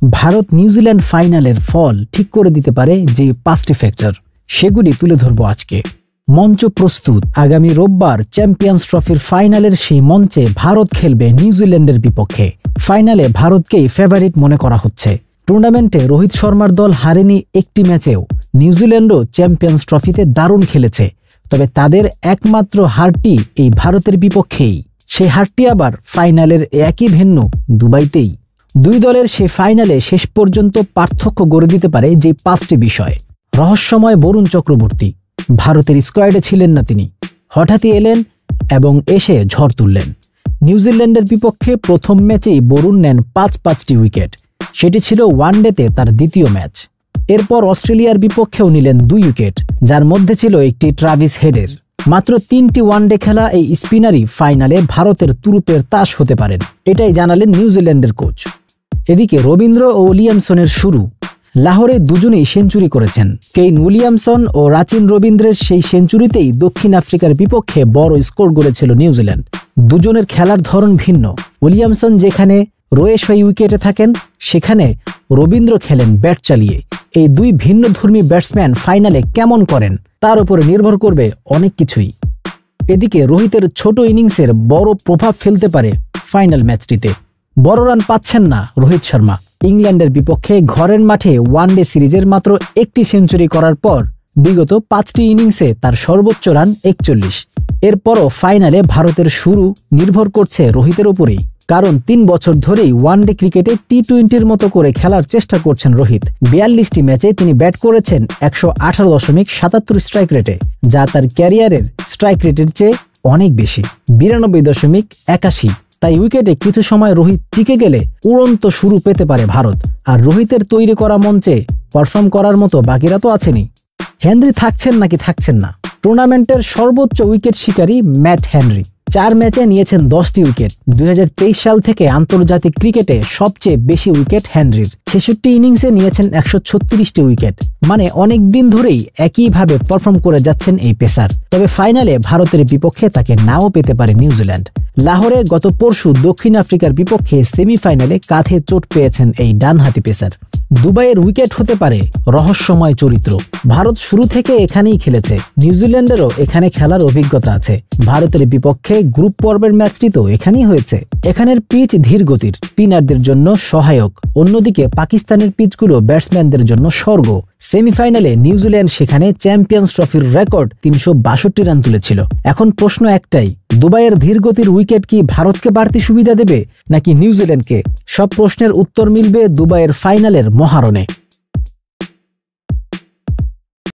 Bharat New Zealand ফাইনালের ফল ঠিক করে দিতে পারে যে 5টি ফ্যাক্টর, সেগুলি তুলে ধরব আজকে। মঞ্চ প্রস্তুত। আগামী রোববার চ্যাম্পিয়ন্স ট্রফির ফাইনালের সেই মঞ্চে ভারত খেলবে নিউজিল্যান্ডের বিপক্ষে। ফাইনালে ভারতকেই ফেভারিট মনে করা হচ্ছে। টুর্নামেন্টে রোহিত শর্মার দল হারেনি একটি ম্যাচেও। নিউজিল্যান্ডও চ্যাম্পিয়ন্স ট্রফিতে দারুণ খেলেছে, তবে তাদের একমাত্র হারটি এই ভারতের বিপক্ষেই। সেই হারটি আবার ফাইনালের একই ভেন্যু দুবাইতেই। দুই দলের সে ফাইনালে শেষ পর্যন্ত পার্থক্য গড়ে দিতে পারে যে 5টি বিষয়। রহস্যময় বরুণ চক্রবর্তী, ভারতের স্কোয়াডে ছিলেন না তিনি, হঠাৎই এলেন এবং এসে ঝড় তুললেন। নিউজিল্যান্ডের বিপক্ষে প্রথম ম্যাচেই বরুণ নেন 5টি উইকেট, সেটি ছিল ওয়ানডেতে তার দ্বিতীয় ম্যাচ। এরপর অস্ট্রেলিয়ার বিপক্ষেও নিলেন 2 উইকেট, যার মধ্যে ছিল একটি ট্রাভিস হেডের। মাত্র 3টি ওয়ানডে খেলা এই স্পিনারই ফাইনালে ভারতের তুরুপের তাস হতে পারেন, এটাই জানালেন নিউজিল্যান্ডের কোচ। এদিকে রবীন্দ্র ও উইলিয়ামসনের শুরু। লাহোরে দুজনেই সেঞ্চুরি করেছেন। কেইন উইলিয়ামসন ও রাচিন রবীন্দ্রের সেই সেঞ্চুরিতেই দক্ষিণ আফ্রিকার বিপক্ষে বড় স্কোর গড়েছিল নিউজিল্যান্ড। দুজনের খেলার ধরন ভিন্ন। উইলিয়ামসন যেখানে রোয়েশ হয়ে উইকেটে থাকেন, সেখানে রবীন্দ্র খেলেন ব্যাট চালিয়ে। এই দুই ভিন্নধর্মী ব্যাটসম্যান ফাইনালে কেমন করেন তার উপরে নির্ভর করবে অনেক কিছুই। এদিকে রোহিতের ছোট ইনিংসের বড় প্রভাব ফেলতে পারে ফাইনাল ম্যাচটিতে। বড় রান পাচ্ছেন না রোহিত শর্মা। ইংল্যান্ডের বিপক্ষে ঘরের মাঠে ওয়ানডে সিরিজের মাত্র একটি সেঞ্চুরি করার পর বিগত 5টি ইনিংসে তার সর্বোচ্চ রান 41। এরপরও ফাইনালে ভারতের শুরু নির্ভর করছে রোহিতের উপরেই, কারণ 3 বছর ধরেই ওয়ানডে ক্রিকেটে টি-20-র মতো করে খেলার চেষ্টা করছেন রোহিত। 42টি ম্যাচে তিনি ব্যাট করেছেন 118.77 স্ট্রাইক রেটে, যা তার ক্যারিয়ারের স্ট্রাইক রেটের চেয়ে অনেক বেশি, 92.81। তাই উইকেটে কিছু সময় রোহিত টিকে গেলে উড়ন্ত শুরু পেতে পারে ভারত। আর রোহিতের তৈরি করা মঞ্চে পারফর্ম করার মতো বাকিরা তো আছেনই। হেনরি থাকছেন নাকি থাকছেন না? টুর্নামেন্টের সর্বোচ্চ উইকেট শিকারী ম্যাট হেনরি 4 ম্যাচে নিয়েছেন 10টি উইকেট। 2023 সাল থেকে আন্তর্জাতিক ক্রিকেটে সবচেয়ে বেশি উইকেট হেনরির। 66 ইনিংসে নিয়েছেন 136টি উইকেট। মানে অনেক দিন ধরেই একইভাবে পারফর্ম করে যাচ্ছেন এই পেসার। তবে ফাইনালে ভারতের বিপক্ষে তাকে নাও পেতে পারে নিউজিল্যান্ড। লাহোরে গত পরশু দক্ষিণ আফ্রিকার বিপক্ষে সেমিফাইনালে কাঁধে চোট পেয়েছেন এই ডানহাতি পেসার। দুবাইয়ের উইকেট হতে পারে রহস্যময় চরিত্র। ভারত শুরু থেকে এখানেই খেলেছে, নিউজিল্যান্ডেরও এখানে খেলার অভিজ্ঞতা আছে। ভারতের বিপক্ষে গ্রুপ পর্বের ম্যাচটি তো এখানেই হয়েছে। এখানের পিচ ধীর গতির, স্পিনারদের জন্য সহায়ক। অন্যদিকে পাকিস্তানের পিচগুলো ব্যাটসম্যানদের জন্য স্বর্গ। সেমিফাইনালে নিউজিল্যান্ড সেখানে চ্যাম্পিয়ন্স ট্রফির রেকর্ড 362 রান তুলেছিল। এখন প্রশ্ন একটাই, দুবাইয়ের ধীরগতির উইকেট কি ভারতকে বাড়তি সুবিধা দেবে নাকি নিউজিল্যান্ডকে? সব প্রশ্নের উত্তর মিলবে দুবাইয়ের ফাইনালের মহারণে।